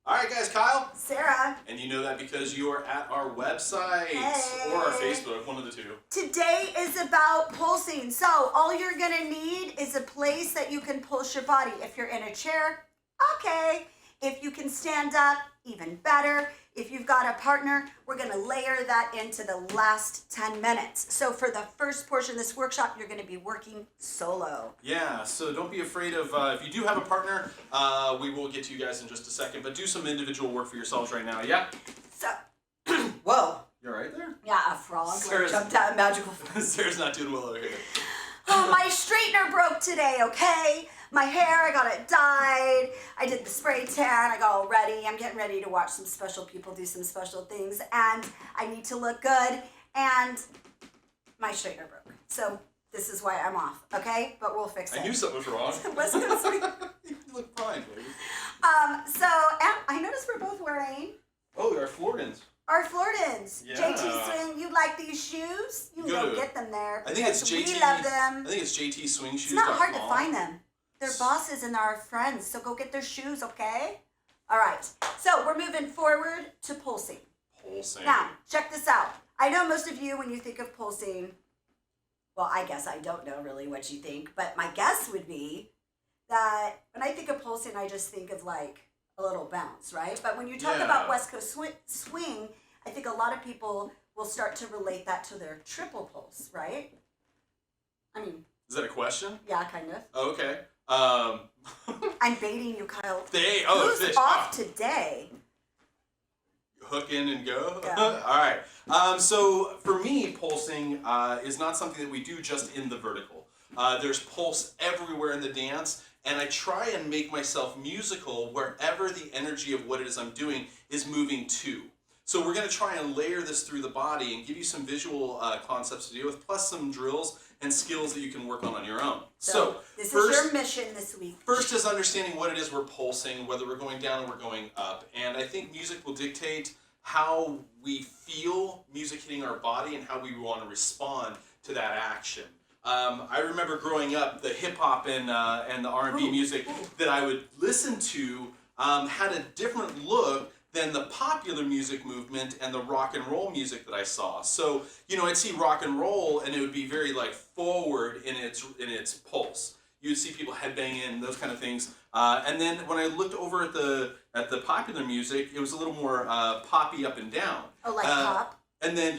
All right, guys, Kyle. Sarah. And you know that because you are at our website or our Facebook, one of the two. Today is about pulsing. So all you're going to need is a place that you can pulse your body. If you're in a chair, okay. If you can stand up, even better. If you've got a partner, we're going to layer that into the last 10 minutes. So for the first portion of this workshop, you're going to be working solo. Yeah, so don't be afraid of, if you do have a partner, we will get to you guys in just a second, but do some individual work for yourselves right now, yeah? So, whoa. You all right there? Yeah, a frog jumped out of magical. Sarah's not doing well over here. Oh, my straightener broke today, okay? My hair, I got it dyed. I did the spray tan. I got all ready. I'm getting ready to watch some special people do some special things. And I need to look good. And my straightener broke. So this is why I'm off, okay? But we'll fix it. I knew something was wrong. WestCoastSwing. You look fine, lady. So I noticed we're both wearing... Oh, our Floridans. Our Floridans. Yeah. JT Swing, you like these shoes? You can go get them there. I think it's JT. We love them. I think it's JT Swing Shoes. It's not hard to find them. They're bosses and our friends, so go get their shoes, okay? All right, so we're moving forward to pulsing. Pulsing. Now, check this out. I know most of you, when you think of pulsing, well, I guess I don't know really what you think, but my guess would be that when I think of pulsing, I just think of like a little bounce, right? But when you talk about West Coast swing, I think a lot of people will start to relate that to their triple pulse, right? I mean... Is that a question? Yeah, kind of. Oh, okay. I'm baiting you, Kyle. Who's fish. Off today? Hook in and go? Yeah. All right. So for me, pulsing is not something that we do just in the vertical. There's pulse everywhere in the dance, and I try and make myself musical wherever the energy of what it is I'm doing is moving to. So we're going to try and layer this through the body and give you some visual concepts to deal with, plus some drills and skills that you can work on your own. So this first, is your mission this week. First is understanding what it is we're pulsing, whether we're going down or we're going up. And I think music will dictate how we feel music hitting our body and how we want to respond to that action. I remember growing up, the hip hop and the R&B music that I would listen to had a different look than the popular music movement and the rock and roll music that I saw. So, you know, I'd see rock and roll and it would be very like forward in its pulse. You'd see people headbanging and those kind of things. And then when I looked over at the popular music, it was a little more poppy up and down. Oh, like pop? And then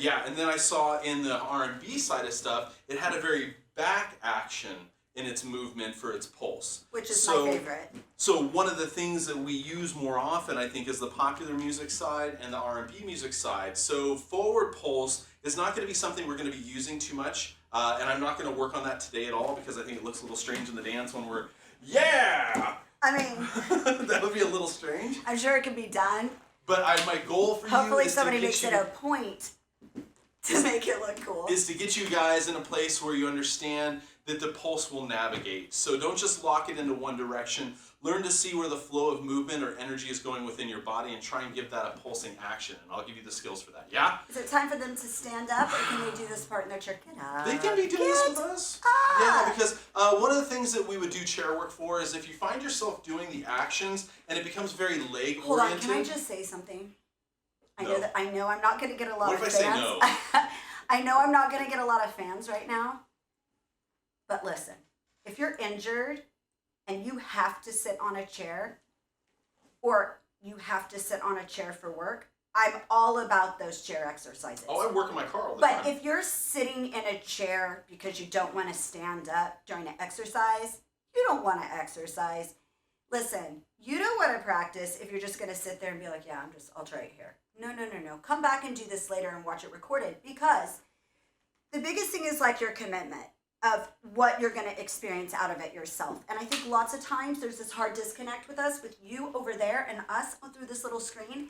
I saw in the R&B side of stuff, it had a very back action in its movement for its pulse. Which is my favorite. So one of the things that we use more often, I think, is the popular music side and the R&B music side. So forward pulse is not going to be something we're going to be using too much, and I'm not going to work on that today at all because I think it looks a little strange in the dance when we're, yeah! I mean... that would be a little strange. I'm sure it can be done. But my goal for Hopefully you is somebody to get makes it a point to make it look cool. Is to get you guys in a place where you understand that the pulse will navigate. So don't just lock it into one direction. Learn to see where the flow of movement or energy is going within your body and try and give that a pulsing action. And I'll give you the skills for that, yeah? Is it time for them to stand up or can they do this part in their chair? Get up. They can be doing this with us. Yeah, because one of the things that we would do chair work for is if you find yourself doing the actions and it becomes very leg oriented. Hold on, can I just say something? I know I'm not going to get a lot of fans. What if I say no? I know I'm not going to get a lot of fans right now. But listen, if you're injured and you have to sit on a chair or you have to sit on a chair for work, I'm all about those chair exercises. Oh, I work in my car all the time. But if you're sitting in a chair because you don't want to stand up during an exercise, you don't want to exercise. Listen, you don't want to practice if you're just going to sit there and be like, yeah, I'll try it here. No. Come back and do this later and watch it recorded, because the biggest thing is like your commitment of what you're going to experience out of it yourself. And I think lots of times there's this hard disconnect with us, with you over there and us through this little screen,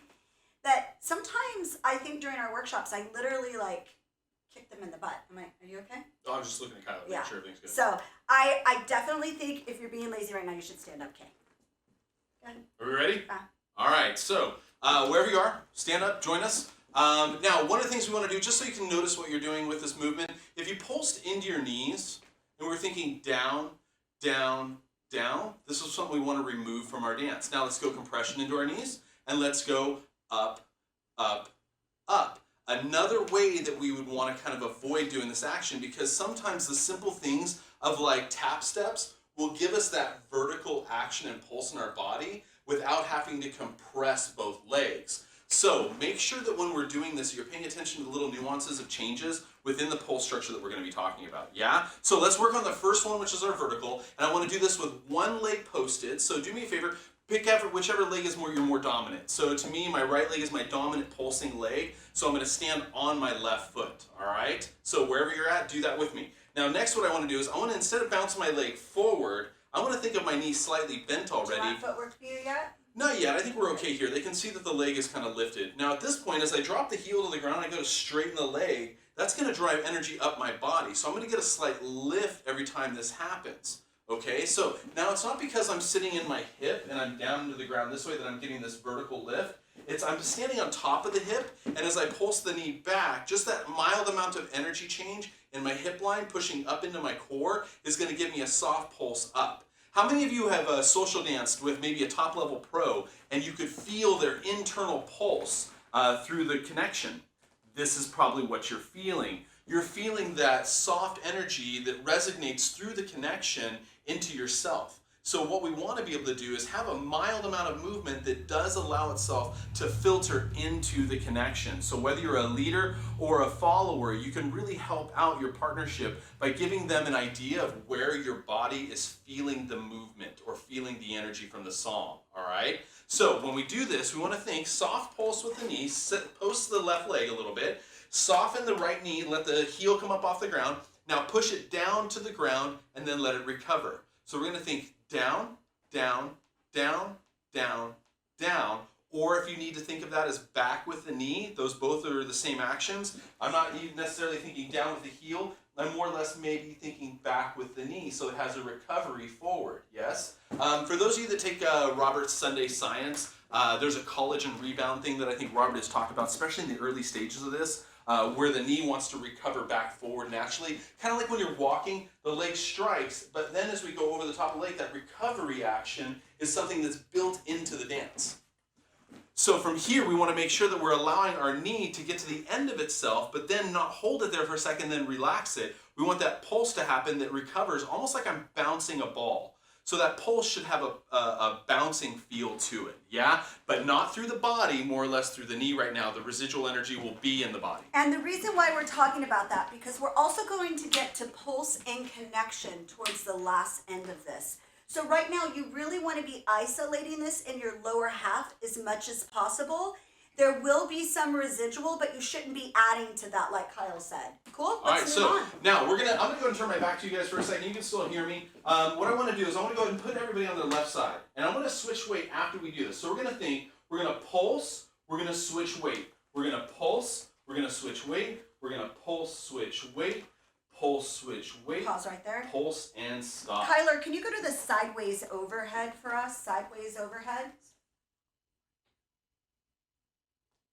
that sometimes I think during our workshops, I literally like kick them in the butt. Are you okay? Oh, I'm just looking at Kyle to make sure everything's good. So I definitely think if you're being lazy right now, you should stand up, okay? Go ahead. Are we ready? All right, so wherever you are, stand up, join us. Now, one of the things we want to do, just so you can notice what you're doing with this movement, if you pulsed into your knees, and we're thinking down, down, down, this is something we want to remove from our dance. Now let's go compression into our knees, and let's go up, up, up. Another way that we would want to kind of avoid doing this action, because sometimes the simple things of like tap steps will give us that vertical action and pulse in our body without having to compress both legs. So make sure that when we're doing this, you're paying attention to the little nuances of changes within the pulse structure that we're going to be talking about. Yeah? So let's work on the first one, which is our vertical. And I want to do this with one leg posted. So do me a favor, pick out whichever leg is your more dominant. So to me, my right leg is my dominant pulsing leg. So I'm going to stand on my left foot. All right? So wherever you're at, do that with me. Now next what I want to do is I want to, instead of bouncing my leg forward, I want to think of my knee slightly bent already. Do you want footwork for you yet? Not yet. I think we're okay here. They can see that the leg is kind of lifted. Now at this point, as I drop the heel to the ground, I go to straighten the leg. That's going to drive energy up my body. So I'm going to get a slight lift every time this happens. Okay, so now it's not because I'm sitting in my hip and I'm down to the ground this way that I'm getting this vertical lift. I'm standing on top of the hip, and as I pulse the knee back, just that mild amount of energy change in my hip line pushing up into my core is going to give me a soft pulse up. How many of you have social danced with maybe a top-level pro and you could feel their internal pulse through the connection? This is probably what you're feeling. You're feeling that soft energy that resonates through the connection into yourself. So what we want to be able to do is have a mild amount of movement that does allow itself to filter into the connection. So whether you're a leader or a follower, you can really help out your partnership by giving them an idea of where your body is feeling the movement or feeling the energy from the song, all right? So when we do this, we want to think soft pulse with the knee, post the left leg a little bit, soften the right knee, let the heel come up off the ground, now push it down to the ground and then let it recover. So we're going to think down, down, down, down, down, or if you need to think of that as back with the knee, those both are the same actions. I'm not even necessarily thinking down with the heel, I'm more or less maybe thinking back with the knee, so it has a recovery forward, yes? For those of you that take Robert's Sunday Science, there's a college and rebound thing that I think Robert has talked about, especially in the early stages of this, where the knee wants to recover back forward naturally. Kind of like when you're walking, the leg strikes, but then as we go over the top of the leg, that recovery action is something that's built into the dance. So from here, we want to make sure that we're allowing our knee to get to the end of itself, but then not hold it there for a second, then relax it. We want that pulse to happen that recovers, almost like I'm bouncing a ball. So that pulse should have a bouncing feel to it, yeah? But not through the body, more or less through the knee right now. The residual energy will be in the body. And the reason why we're talking about that, because we're also going to get to pulse and connection towards the last end of this. So right now, you really want to be isolating this in your lower half as much as possible. There will be some residual, but you shouldn't be adding to that, like Kyle said. Cool? All right, so now I'm gonna go and turn my back to you guys for a second. You can still hear me. What I want to do is I want to go ahead and put everybody on their left side, and I'm going to switch weight after we do this. So we're going to think, we're going to pulse, we're going to switch weight. We're going to pulse, we're going to switch weight, we're going to pulse, switch weight, pulse, switch weight. Pause right there. Pulse and stop. Kyler, can you go to the sideways overhead for us? Sideways overhead.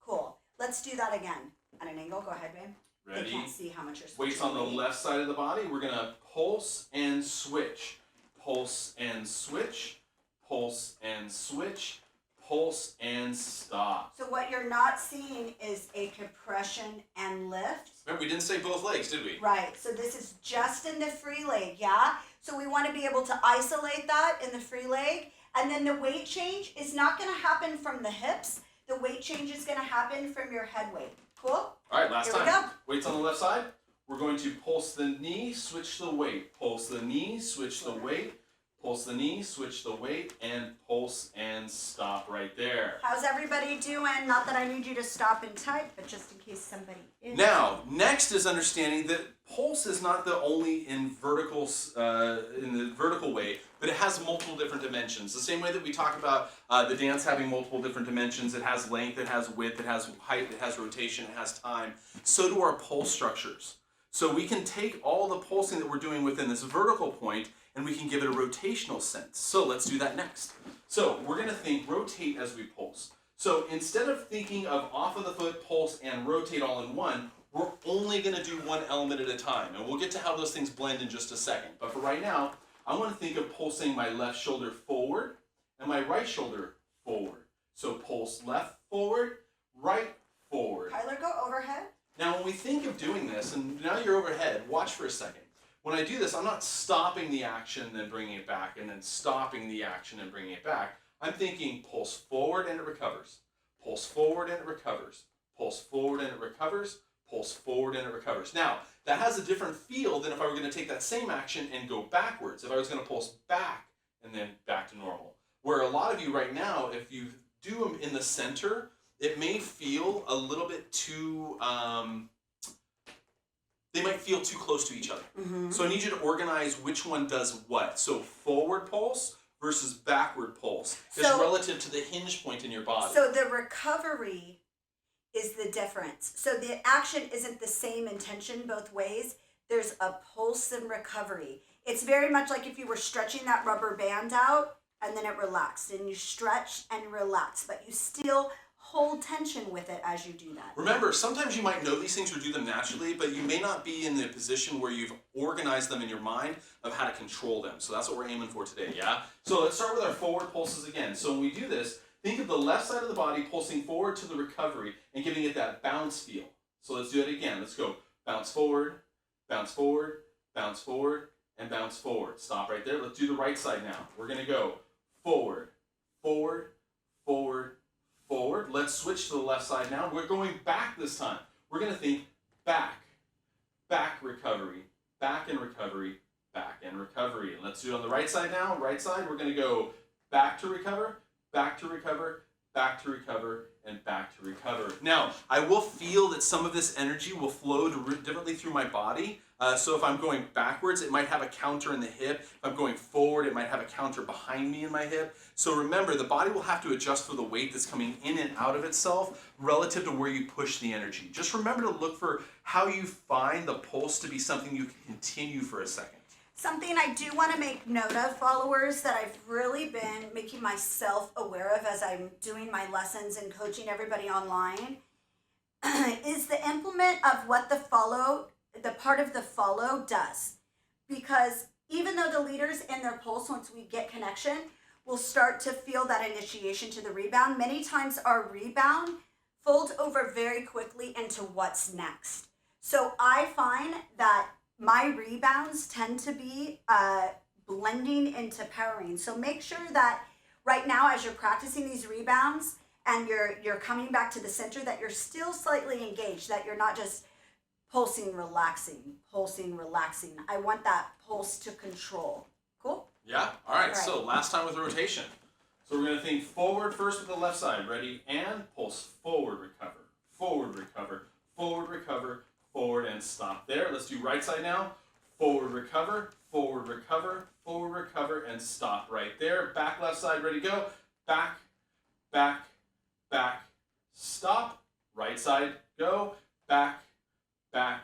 Cool. Let's do that again. At an angle. Go ahead, babe. Ready? They can't see how much you're switching. Weight's on the left side of the body. We're going to pulse and switch. Pulse and switch. Pulse and switch. Pulse and stop. So what you're not seeing is a compression and lift. Remember, we didn't say both legs, did we? Right. So this is just in the free leg, yeah? So we want to be able to isolate that in the free leg. And then the weight change is not going to happen from the hips. The weight change is going to happen from your head weight. Cool? All right, last Here time. we go. Weight's on the left side. We're going to pulse the knee, switch the weight. Pulse the knee, switch the weight. Pulse the knee, switch the weight, and pulse and stop right there. How's everybody doing? Not that I need you to stop and type, but just in case somebody is. Now, next is understanding that pulse is not the only in the vertical way, but it has multiple different dimensions. The same way that we talk about the dance having multiple different dimensions. It has length, it has width, it has height, it has rotation, it has time. So do our pulse structures. So we can take all the pulsing that we're doing within this vertical point and we can give it a rotational sense. So let's do that next. So we're going to think rotate as we pulse. So instead of thinking of off of the foot, pulse, and rotate all in one, we're only going to do one element at a time. And we'll get to how those things blend in just a second. But for right now, I want to think of pulsing my left shoulder forward and my right shoulder forward. So pulse pulse, left, forward, right, forward. Kyler, go overhead. Now, when we think of doing this, and now you're overhead, watch for a second. When I do this, I'm not stopping the action, then bringing it back, and then stopping the action and bringing it back. I'm thinking pulse forward and it recovers. Pulse forward and it recovers. Pulse forward and it recovers. Pulse forward and it recovers. Now, that has a different feel than if I were going to take that same action and go backwards. If I was going to pulse back and then back to normal. Where a lot of you right now, if you do them in the center, it may feel a little bit too, they might feel too close to each other. Mm-hmm. So I need you to organize which one does what. So forward pulse versus backward pulse is relative to the hinge point in your body. So the recovery is the difference. So the action isn't the same intention both ways. There's a pulse and recovery. It's very much like if you were stretching that rubber band out and then it relaxed, and you stretch and relax, but you still hold tension with it as you do that. Remember, sometimes you might know these things or do them naturally, but you may not be in the position where you've organized them in your mind of how to control them. So that's what we're aiming for today, yeah? So let's start with our forward pulses again. So when we do this, think of the left side of the body pulsing forward to the recovery and giving it that bounce feel. So let's do it again. Let's go bounce forward, bounce forward, bounce forward, and bounce forward. Stop right there. Let's do the right side now. We're going to go forward, forward, forward, forward. Let's switch to the left side now. We're going back this time. We're going to think back, back recovery, back and recovery, back and recovery. And let's do it on the right side now. Right side, we're going to go back to recover, back to recover, back to recover, and back to recover. Now, I will feel that some of this energy will flow differently through my body. So if I'm going backwards, it might have a counter in the hip. If I'm going forward, it might have a counter behind me in my hip. So remember, the body will have to adjust for the weight that's coming in and out of itself relative to where you push the energy. Just remember to look for how you find the pulse to be something you can continue for a second. Something I do want to make note of, followers, that I've really been making myself aware of as I'm doing my lessons and coaching everybody online, is the implement of what the part of the follow does. Because even though the leaders in their pulse, once we get connection, will start to feel that initiation to the rebound, many times our rebound folds over very quickly into what's next. So I find that my rebounds tend to be blending into powering. So make sure that right now, as you're practicing these rebounds and you're coming back to the center, that you're still slightly engaged, that you're not just pulsing, relaxing. I want that pulse to control. Cool? Yeah? All right. So last time with rotation. So we're going to think forward first with the left side. Ready? And pulse forward, recover, forward, recover, forward, recover, forward, and stop there. Let's do right side now. Forward, recover, forward, recover, forward, recover, and stop right there. Back left side, ready, go. Back, back, back, stop. Right side, go. Back, back,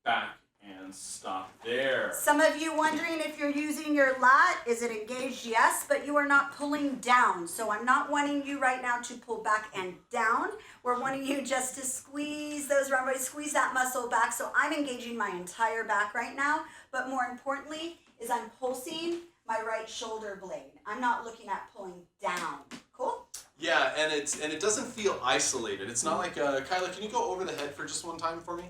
back, and stop there. Some of you wondering if you're using your lat. Is it engaged? Yes, but you are not pulling down. So I'm not wanting you right now to pull back and down. We're wanting you just to squeeze those rhomboids, squeeze that muscle back. So I'm engaging my entire back right now. But more importantly is I'm pulsing my right shoulder blade. I'm not looking at pulling down. Cool? Yeah, and it doesn't feel isolated. It's not like, Kyla, can you go over the head for just one time for me?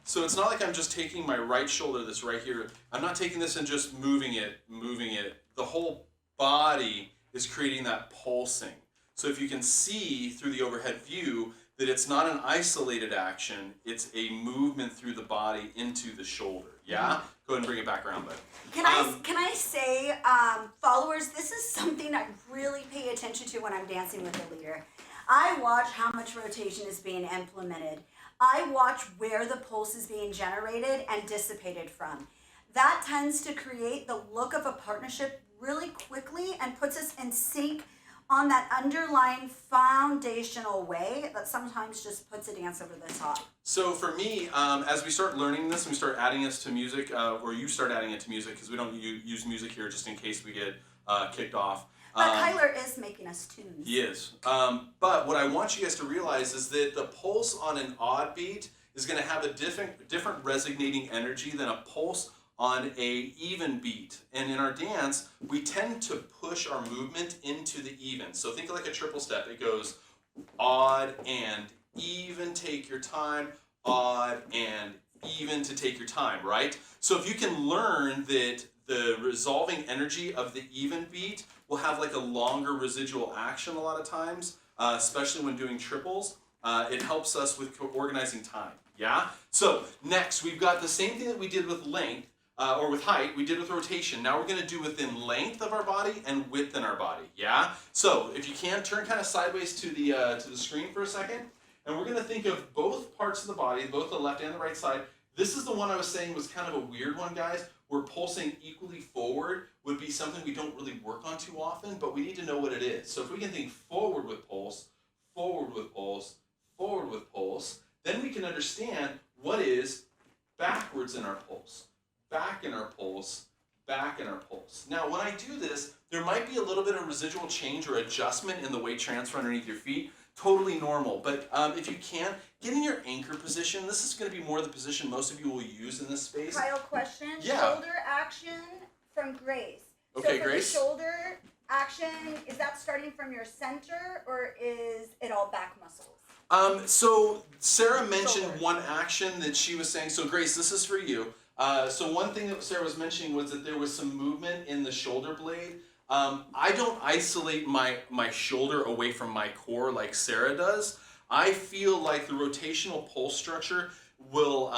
So it's not like I'm just taking my right shoulder that's right here. I'm not taking this and just moving it. The whole body is creating that pulsing. So if you can see through the overhead view that it's not an isolated action, it's a movement through the body into the shoulder. Yeah? Go ahead and bring it back around, bud. Can I say, followers, this is something I really pay attention to when I'm dancing with a leader. I watch how much rotation is being implemented. I watch where the pulse is being generated and dissipated from. That tends to create the look of a partnership really quickly and puts us in sync on that underlying foundational way that sometimes just puts a dance over the top. So for me, as we start learning this and we start adding this to music, or you start adding it to music, because we don't use music here just in case we get kicked off. But Kyler is making us tunes. He is. But what I want you guys to realize is that the pulse on an odd beat is going to have a different resonating energy than a pulse on a even beat. And in our dance, we tend to push our movement into the even. So think like a triple step. It goes odd and even, take your time, odd and even to take your time, right? So if you can learn that the resolving energy of the even beat will have like a longer residual action a lot of times, especially when doing triples, it helps us with organizing time, yeah? So next, we've got the same thing that we did with length, or with height, we did with rotation. Now we're going to do within length of our body and width in our body, yeah? So if you can, turn kind of sideways to the screen for a second, and we're going to think of both parts of the body, both the left and the right side. This is the one I was saying was kind of a weird one, guys, where pulsing equally forward would be something we don't really work on too often, but we need to know what it is. So if we can think forward with pulse, forward with pulse, forward with pulse, then we can understand what is backwards in our pulse, back in our pulse, back in our pulse. Now, when I do this, there might be a little bit of residual change or adjustment in the weight transfer underneath your feet. Totally normal, but if you can, get in your anchor position. This is going to be more the position most of you will use in this space. Kyle, question. Yeah. Shoulder action from Grace. Okay, so for Grace. The shoulder action, is that starting from your center or is it all back muscles? So Sarah mentioned Shoulder. one action that she was saying. So Grace, this is for you. So one thing that Sarah was mentioning was that there was some movement in the shoulder blade. I don't isolate my shoulder away from my core like Sarah does. I feel like the rotational pulse structure will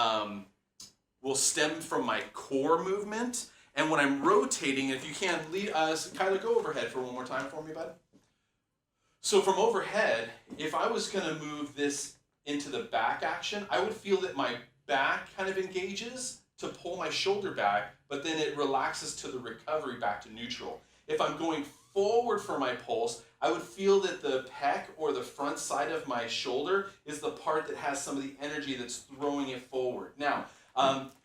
stem from my core movement. And when I'm rotating, if you can, Kyler, go overhead for one more time for me, bud. So from overhead, if I was going to move this into the back action, I would feel that my back kind of engages to pull my shoulder back, but then it relaxes to the recovery back to neutral. If I'm going forward for my pulse, I would feel that the pec or the front side of my shoulder is the part that has some of the energy that's throwing it forward. Now,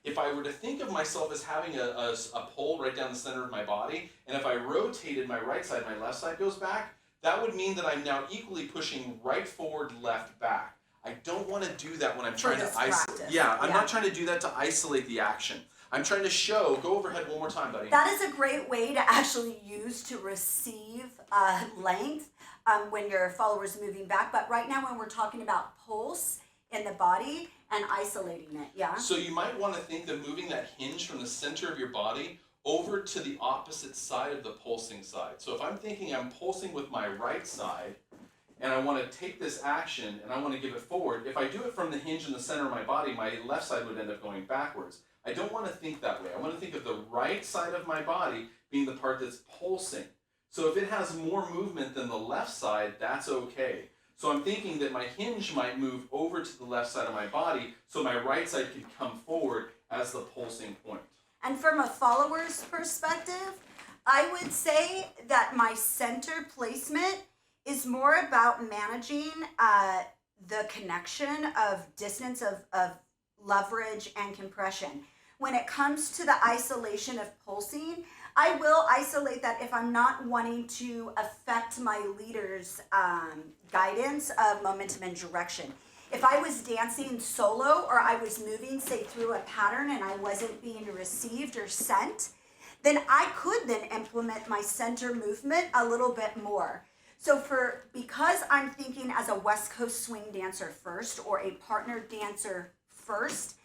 if I were to think of myself as having a pull right down the center of my body, and if I rotated my right side, my left side goes back, that would mean that I'm now equally pushing right forward, left back. I don't want to do that when I'm trying to isolate. Yeah, I'm not trying to do that to isolate the action. I'm trying to show, go overhead one more time, buddy. That is a great way to actually use to receive length when your follower's moving back. But right now when we're talking about pulse in the body and isolating it, yeah? So you might want to think of moving that hinge from the center of your body over to the opposite side of the pulsing side. So if I'm thinking I'm pulsing with my right side, and I want to take this action and I want to give it forward, if I do it from the hinge in the center of my body, my left side would end up going backwards. I don't want to think that way. I want to think of the right side of my body being the part that's pulsing. So if it has more movement than the left side, that's okay. So I'm thinking that my hinge might move over to the left side of my body so my right side can come forward as the pulsing point. And from a follower's perspective, I would say that my center placement is more about managing the connection of distance of leverage and compression. When it comes to the isolation of pulsing, I will isolate that if I'm not wanting to affect my leader's guidance of momentum and direction. If I was dancing solo or I was moving, say, through a pattern and I wasn't being received or sent, then I could then implement my center movement a little bit more. So because I'm thinking as a West Coast swing dancer first or a partner dancer first,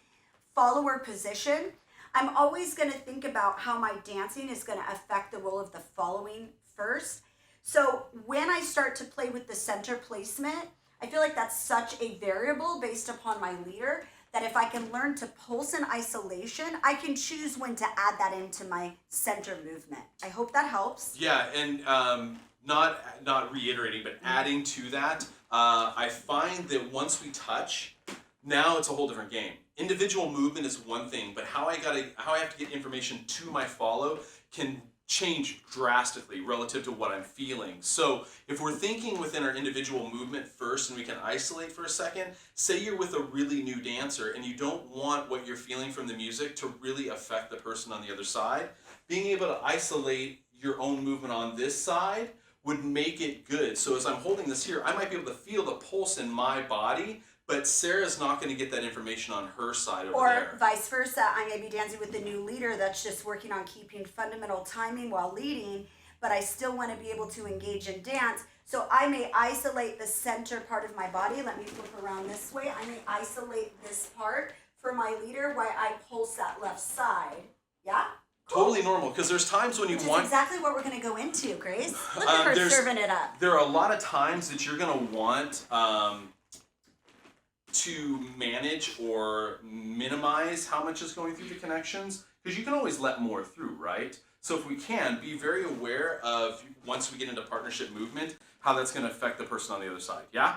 follower position, I'm always going to think about how my dancing is going to affect the role of the following first. So when I start to play with the center placement, I feel like that's such a variable based upon my leader that if I can learn to pulse in isolation, I can choose when to add that into my center movement. I hope that helps. Yeah, and not reiterating, but adding to that, I find that once we touch, now it's a whole different game. Individual movement is one thing, but how I have to get information to my follow can change drastically relative to what I'm feeling. So if we're thinking within our individual movement first and we can isolate for a second, say you're with a really new dancer and you don't want what you're feeling from the music to really affect the person on the other side, being able to isolate your own movement on this side would make it good. So as I'm holding this here, I might be able to feel the pulse in my body, but Sarah's not going to get that information on her side over there. Or vice versa. I may be dancing with the new leader that's just working on keeping fundamental timing while leading, but I still want to be able to engage in dance. So I may isolate the center part of my body. Let me flip around this way. I may isolate this part for my leader while I pulse that left side. Yeah? Totally normal, because there's times when you Which want... is exactly what we're going to go into, Grace. Look at her serving it up. There are a lot of times that you're going to want to manage or minimize how much is going through the connections, because you can always let more through, right? So if we can, be very aware of, once we get into partnership movement, how that's going to affect the person on the other side, yeah?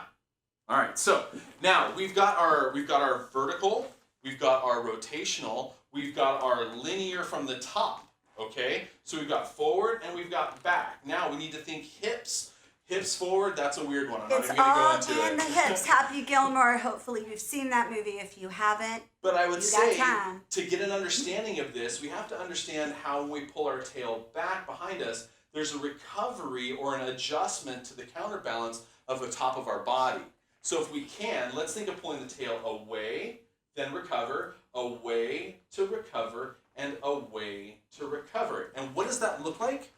All right, so now we've got our vertical, we've got our rotational, we've got our linear from the top, okay? So we've got forward and we've got back. Now we need to think hips. Hips forward, that's a weird one. I'm not even going to go into it. It's all in the hips. Happy Gilmore. Hopefully you've seen that movie. If you haven't, but I would say, to get an understanding of this, we have to understand how when we pull our tail back behind us, there's a recovery or an adjustment to the counterbalance of the top of our body. So if we can, let's think of pulling the tail away, then recover, away to recover, and away to recover. And what does that look like?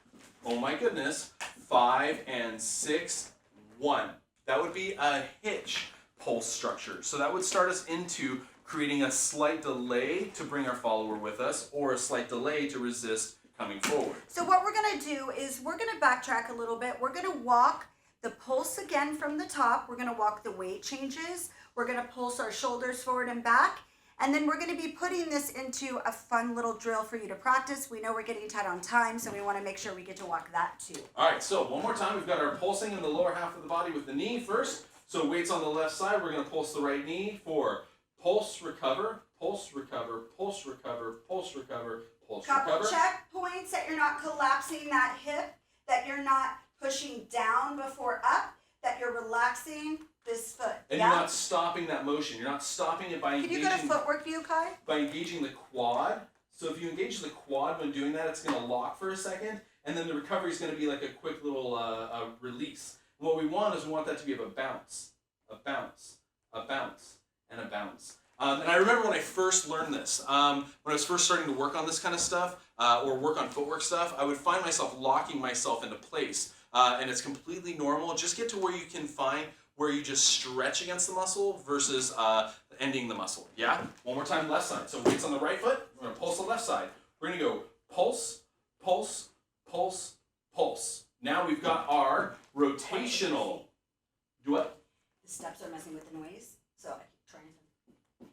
Oh my goodness, 5 and 6, 1. That would be a hitch pulse structure. So that would start us into creating a slight delay to bring our follower with us, or a slight delay to resist coming forward. So what we're going to do is we're going to backtrack a little bit. We're going to walk the pulse again from the top. We're going to walk the weight changes. We're going to pulse our shoulders forward and back. And then we're going to be putting this into a fun little drill for you to practice. We know we're getting tight on time, so we want to make sure we get to walk that too. All right, so one more time. We've got our pulsing in the lower half of the body with the knee first. So weights on the left side. We're going to pulse the right knee for pulse, recover, pulse, recover, pulse, recover, pulse, recover, pulse, recover. Couple checkpoints that you're not collapsing that hip, that you're not pushing down before up, that you're relaxing this foot. And you're not stopping that motion. You're not stopping it by engaging... Can you go to footwork view, Kai? By engaging the quad. So if you engage the quad when doing that, it's going to lock for a second, and then the recovery is going to be like a quick little release. And what we want is we want that to be of a bounce, a bounce, a bounce, and a bounce. And I remember when I first learned this, when I was first starting to work on this kind of stuff, or work on footwork stuff, I would find myself locking myself into place. And it's completely normal. Just get to where you can find where you just stretch against the muscle versus ending the muscle. Yeah? One more time, left side. So weights on the right foot. We're going to pulse the left side. We're going to go pulse, pulse, pulse, pulse. Now we've got our rotational. Do what? The steps are messing with the noise, so I keep trying to...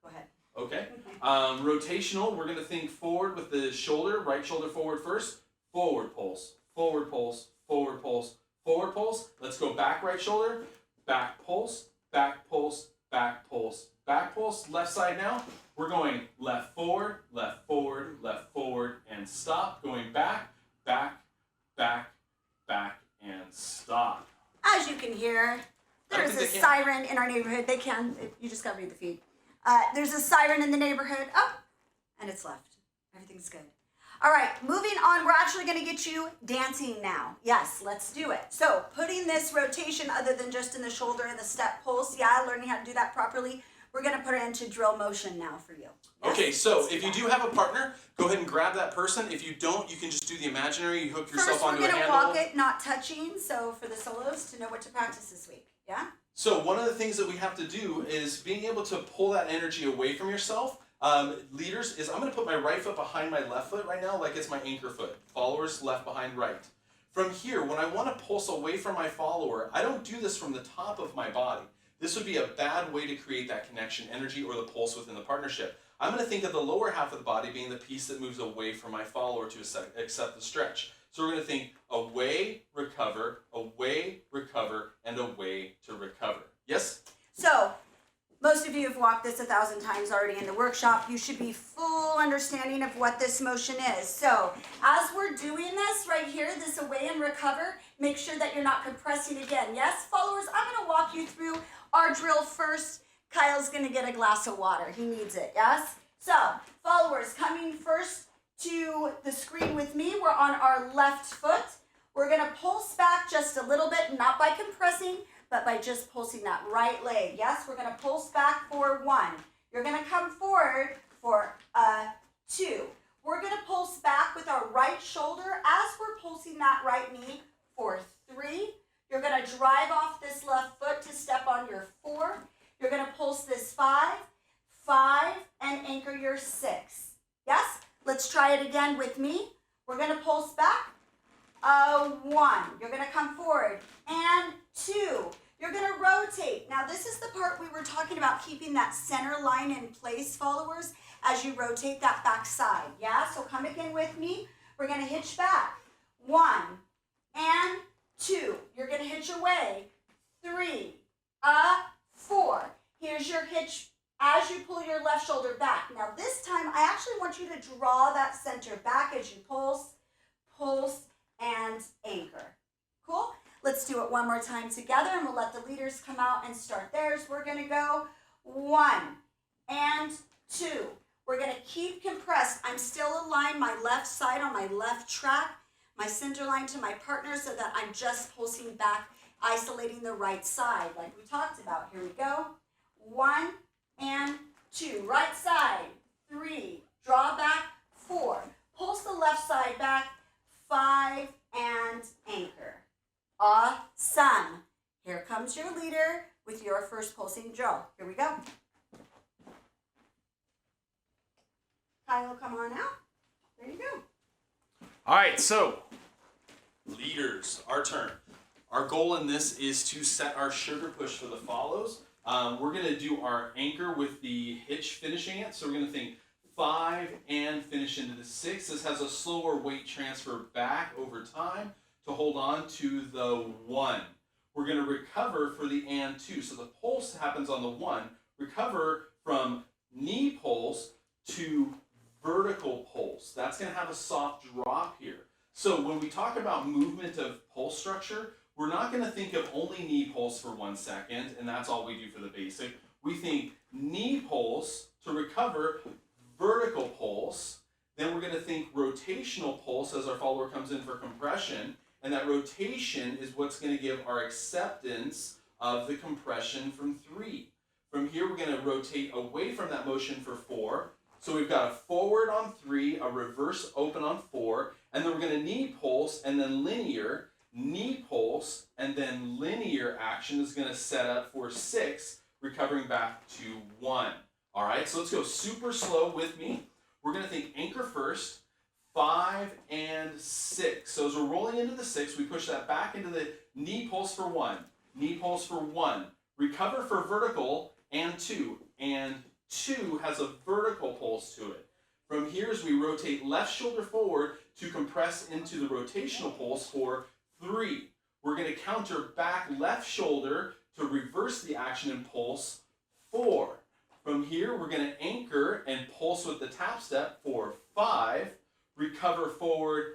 Go ahead. Okay. Rotational, we're going to think forward with the shoulder. Right shoulder forward first. Forward pulse, forward pulse, forward pulse, forward pulse. Let's go back right shoulder. Back pulse, back pulse, back pulse, back pulse. Left side now. We're going left forward, and stop. Going back, back, back, back, and stop. As you can hear, there's a siren in our neighborhood. They can. You just got to read the feed. There's a siren in the neighborhood. Oh, and it's left. Everything's good. All right, moving on. We're actually going to get you dancing now. Yes, let's do it. So putting this rotation other than just in the shoulder and the step pulse, learning how to do that properly, we're going to put it into drill motion now for you. Yes? Okay, so if you do have a partner, go ahead and grab that person. If you don't, you can just do the imaginary. You hook yourself onto a handle. First, we're going to walk it, not touching, so for the solos to know what to practice this week. Yeah? So one of the things that we have to do is being able to pull that energy away from yourself. Leaders, is I'm going to put my right foot behind my left foot right now like it's my anchor foot. Followers, left behind right. From here, when I want to pulse away from my follower, I don't do this from the top of my body. This would be a bad way to create that connection, energy, or the pulse within the partnership. I'm going to think of the lower half of the body being the piece that moves away from my follower to accept the stretch. So we're going to think away, recover, and away to recover. Yes? So, most of you have walked this 1,000 times already in the workshop. You should be full understanding of what this motion is. So, as we're doing this right here, this away and recover, make sure that you're not compressing again. Yes, followers, I'm going to walk you through our drill first. Kyle's going to get a glass of water. He needs it, yes? So, followers, coming first to the screen with me. We're on our left foot. We're going to pulse back just a little bit, not by compressing, but by just pulsing that right leg. Yes, we're going to pulse back for 1. You're going to come forward for 2. We're going to pulse back with our right shoulder as we're pulsing that right knee for 3. You're going to drive off this left foot to step on your 4. You're going to pulse this 5, 5, and anchor your 6. Yes? Let's try it again with me. We're going to pulse back. 1. You're going to come forward. And 2. You're going to rotate. Now, this is the part we were talking about, keeping that center line in place, followers, as you rotate that back side. Yeah? So come again with me. We're going to hitch back. 1 and 2. You're going to hitch away. 3, 4. Here's your hitch as you pull your left shoulder back. Now this time, I actually want you to draw that center back as you pulse, pulse, and anchor. Cool? Let's do it one more time together, and we'll let the leaders come out and start theirs. We're going to go 1 and 2. We're going to keep compressed. I'm still aligned my left side on my left track, my center line to my partner, so that I'm just pulsing back, isolating the right side like we talked about. Here we go. 1 and 2. Right side. 3. Draw back. 4. Pulse the left side back. 5 and anchor. Awesome. Here comes your leader with your first pulsing drill. Here we go. Kyle, come on out. There you go. All right, so leaders, our turn. Our goal in this is to set our sugar push for the follows. We're going to do our anchor with the hitch finishing it. So we're going to think 5 and finish into the 6. This has a slower weight transfer back over time to hold on to the 1. We're going to recover for the and 2. So the pulse happens on the 1. Recover from knee pulse to vertical pulse. That's going to have a soft drop here. So when we talk about movement of pulse structure, we're not going to think of only knee pulse for 1 second, and that's all we do for the basic. We think knee pulse to recover, vertical pulse. Then we're going to think rotational pulse as our follower comes in for compression, and that rotation is what's going to give our acceptance of the compression from 3. From here, we're going to rotate away from that motion for 4. So we've got a forward on 3, a reverse open on 4, and then we're going to knee pulse and then linear, knee pulse, and then linear action is going to set up for 6, recovering back to 1. All right, so let's go super slow with me. We're going to think anchor first, 5 and 6. So as we're rolling into the 6, we push that back into the knee pulse for 1, knee pulse for 1, recover for vertical and 2, and 2 has a vertical pulse to it. From here, as we rotate left shoulder forward to compress into the rotational pulse for 3. We're going to counter back left shoulder to reverse the action and pulse 4. From here, we're going to anchor and pulse with the tap step for 5. Recover forward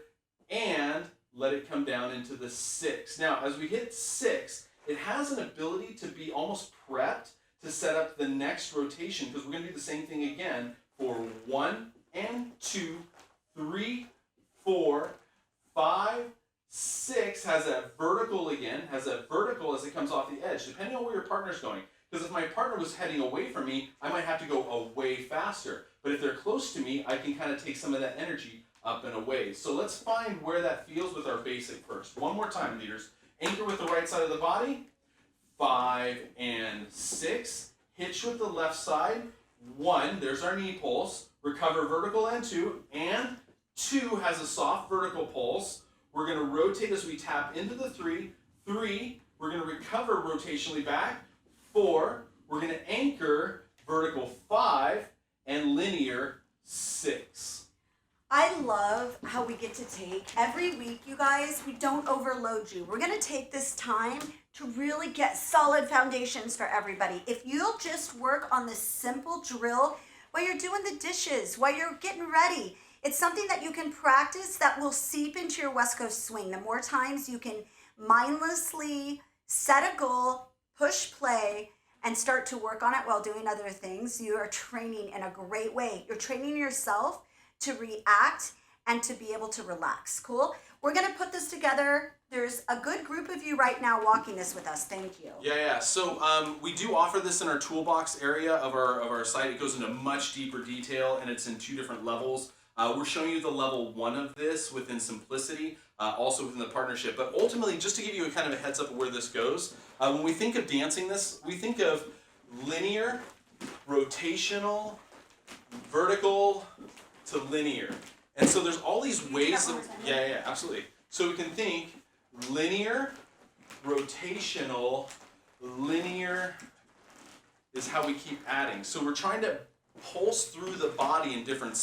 and let it come down into the 6. Now, as we hit 6, it has an ability to be almost prepped to set up the next rotation, because we're going to do the same thing again for 1 and 2, 3, 4, 5, 6, has that vertical again, has that vertical as it comes off the edge, depending on where your partner's going. Because if my partner was heading away from me, I might have to go away faster. But if they're close to me, I can kind of take some of that energy up and away. So let's find where that feels with our basic first. One more time, leaders. Anchor with the right side of the body. 5 and 6. Hitch with the left side. 1, there's our knee pulse. Recover vertical and 2. And 2 has a soft vertical pulse. We're going to rotate as we tap into the 3. 3, we're going to recover rotationally back. 4, we're going to anchor vertical 5 and linear 6. I love how we get to take every week, you guys, we don't overload you. We're going to take this time to really get solid foundations for everybody. If you'll just work on this simple drill while you're doing the dishes, while you're getting ready, it's something that you can practice that will seep into your West Coast swing. The more times you can mindlessly set a goal, push play, and start to work on it while doing other things, you are training in a great way. You're training yourself to react and to be able to relax. Cool? We're going to put this together. There's a good group of you right now walking this with us. Thank you. Yeah. So we do offer this in our toolbox area of our site. It goes into much deeper detail, and it's in 2 different levels. We're showing you the level 1 of this within simplicity. also within the partnership. But ultimately, just to give you a kind of a heads up of where this goes, when we think of dancing this, we think of linear, rotational, vertical to linear. And so there's all these ways of, yeah, absolutely. So we can think linear, rotational, linear is how we keep adding. So we're trying to pulse through the body in different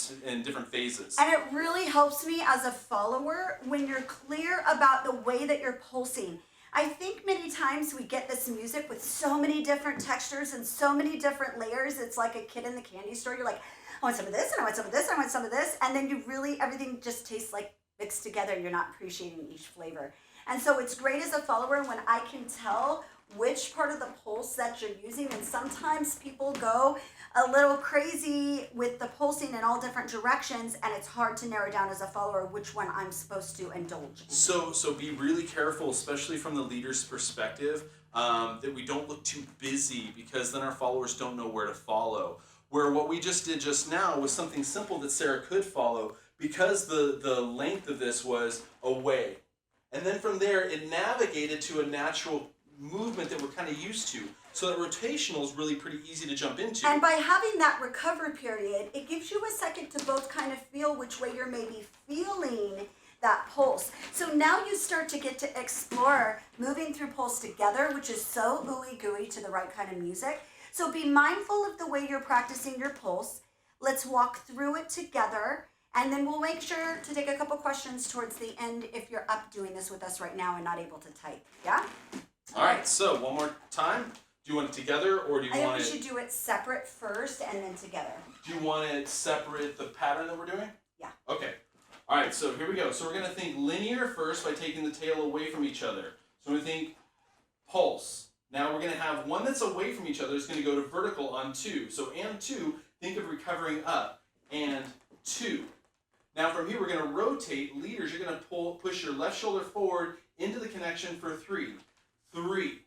phases. And it really helps me as a follower when you're clear about the way that you're pulsing. I think many times we get this music with so many different textures and so many different layers. It's like a kid in the candy store. You're like, I want some of this, and I want some of this, and I want some of this. And then you really, everything just tastes like mixed together. You're not appreciating each flavor. And so it's great as a follower when I can tell which part of the pulse that you're using. And sometimes people go a little crazy with the pulsing in all different directions, and it's hard to narrow down as a follower which one I'm supposed to indulge in. So be really careful, especially from the leader's perspective, that we don't look too busy, because then our followers don't know where to follow. Where what we just did just now was something simple that Sarah could follow, because the length of this was away. And then from there, it navigated to a natural movement that we're kind of used to. So that rotational is really pretty easy to jump into. And by having that recovery period, it gives you a second to both kind of feel which way you're maybe feeling that pulse. So now you start to get to explore moving through pulse together, which is so ooey gooey to the right kind of music. So be mindful of the way you're practicing your pulse. Let's walk through it together, and then we'll make sure to take a couple questions towards the end if you're up doing this with us right now and not able to type. Yeah? All right, so one more time. Do you want it together, or do you want it... I think we should do it separate first and then together. Do you want it separate, the pattern that we're doing? Yeah. Okay. All right, so here we go. So we're going to think linear first by taking the tail away from each other. So we think pulse. Now we're going to have one that's away from each other. It's going to go to vertical on 2. So and 2, think of recovering up. And 2. Now from here we're going to rotate. Leaders, you're going to push your left shoulder forward into the connection for 3. 3.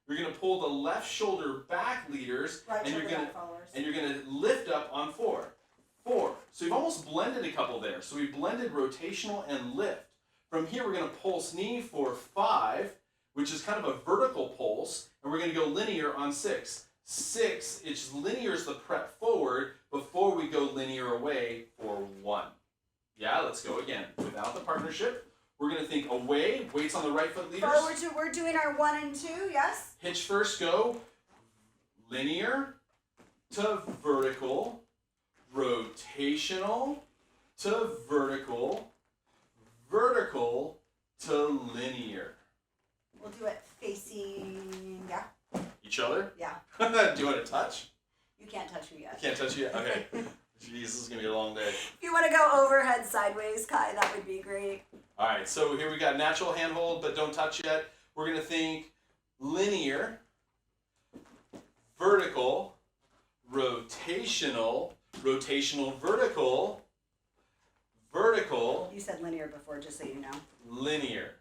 You're going to pull the left shoulder back, leaders, Right, and you're going to lift up on 4. 4. So we've almost blended a couple there. So we blended rotational and lift. From here we're going to pulse knee for 5, which is kind of a vertical pulse, and we're going to go linear on 6. 6, it's linear as the prep forward before we go linear away for 1. Yeah, let's go again. Without the partnership, we're going to think away, weights on the right foot, leaders. Forward to, we're doing our 1 and 2, yes? Hitch first, go linear to vertical, rotational to vertical, vertical to linear. We'll do it facing, yeah? Each other? Yeah. Do you want to touch? You can't touch me yet. You can't touch you yet? Okay. Jeez, this is going to be a long day. If you want to go overhead sideways, Kai, that would be great. All right, so here we got natural handhold, but don't touch yet. We're going to think linear, vertical, rotational, rotational, vertical, vertical. You said linear before, just so you know. Linear.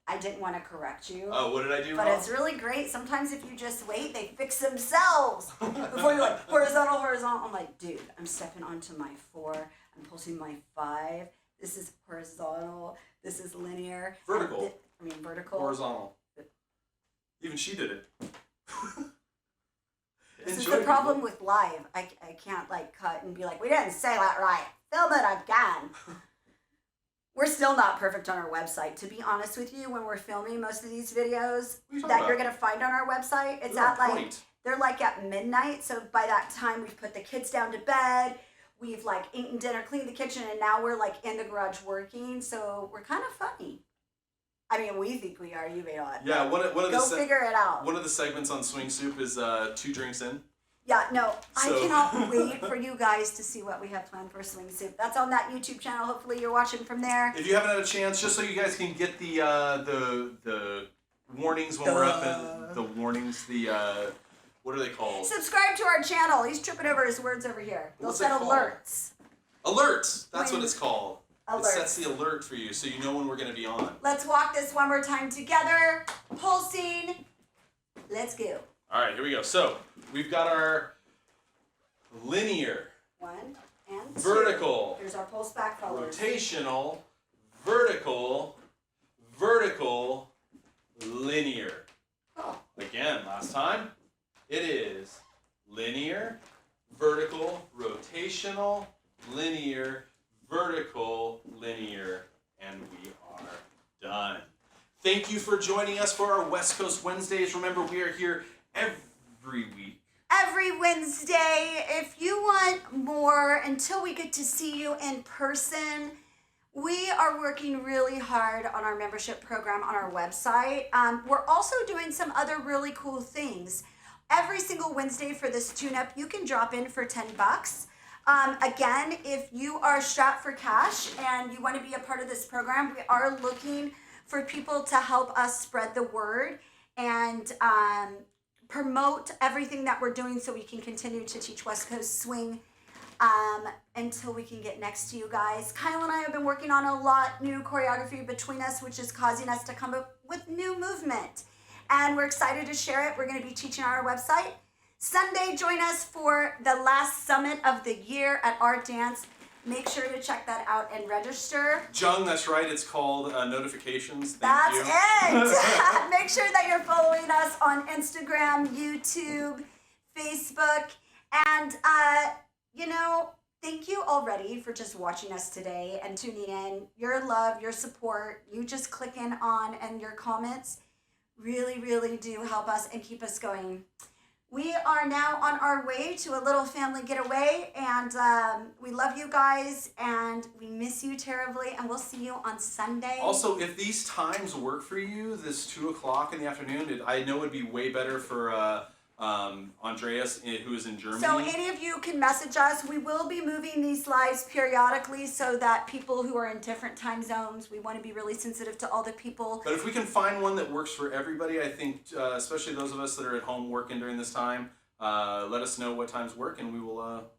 I didn't want to correct you. Oh, what did I do But wrong? it's really great. Sometimes if you just wait, they fix themselves. Before you're like, horizontal, horizontal. I'm like, dude, I'm stepping onto my 4. I'm pulsing my 5. This is horizontal. This is linear. Vertical. Vertical. Horizontal. Even she did it. This is the problem with live. I can't like cut and be like, we didn't say that right. Film it again. We're still not perfect on our website. To be honest with you, when we're filming most of these videos that you're going to find on our website, it's at like, they're like at midnight. So by that time, we've put the kids down to bed. We've like eaten dinner, cleaned the kitchen, and now we're like in the garage working. So we're kind of funny. I mean, we think we are. You may not. Yeah, one of Go figure it out. One of the segments on Swing Soup is 2 drinks in. Yeah, no, I cannot wait for you guys to see what we have planned for Swing Soup. That's on that YouTube channel. Hopefully you're watching from there. If you haven't had a chance, just so you guys can get the warnings when we're up, and the warnings, what are they called? Subscribe to our channel. He's tripping over his words over here. They'll set alerts. Alerts! That's what it's called. Alerts. It sets the alert for you so you know when we're going to be on. Let's walk this one more time together. Pulsing. Let's go. All right, here we go. So we've got our linear, 1 and 2. vertical, Here's our pulse back followers. rotational, vertical, vertical, linear. Cool. Again, last time, it is linear, vertical, rotational, linear, vertical, linear, and we are done. Thank you for joining us for our West Coast Wednesdays. Remember, we are here every week. Every Wednesday. If you want more, until we get to see you in person, we are working really hard on our membership program on our website. We're also doing some other really cool things. Every single Wednesday for this tune-up, you can drop in for $10. Again, if you are strapped for cash and you want to be a part of this program, we are looking for people to help us spread the word and promote everything that we're doing so we can continue to teach West Coast Swing until we can get next to you guys. Kyle and I have been working on a lot new choreography between us, which is causing us to come up with new movement. And we're excited to share it. We're going to be teaching on our website. Sunday, join us for the last summit of the year at Art Dance. Make sure to check that out and register. Jung, that's right. It's called Notifications. That's Thank you. it. Make sure that you're following us on Instagram, YouTube, Facebook. And, thank you already for just watching us today and tuning in. Your love, your support, you just clicking on and your comments really, really do help us and keep us going. We are now on our way to a little family getaway, and we love you guys, and we miss you terribly, and we'll see you on Sunday. Also, if these times work for you, this 2 o'clock in the afternoon, I know it'd be way better for Andreas, who is in Germany. So any of you can message us. We will be moving these lives periodically so that people who are in different time zones, we want to be really sensitive to all the people. But if we can find one that works for everybody, I think, especially those of us that are at home working during this time, let us know what times work, and we'll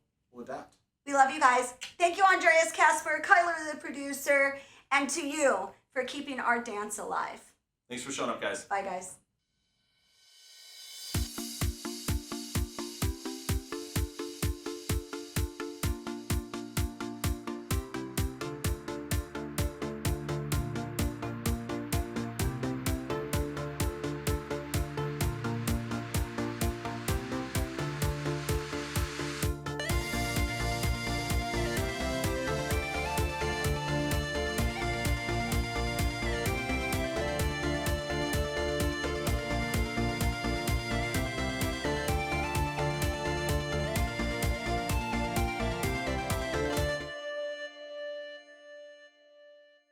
adapt. We love you guys. Thank you, Andreas, Casper, Kyler, the producer, and to you for keeping our dance alive. Thanks for showing up, guys. Bye, guys.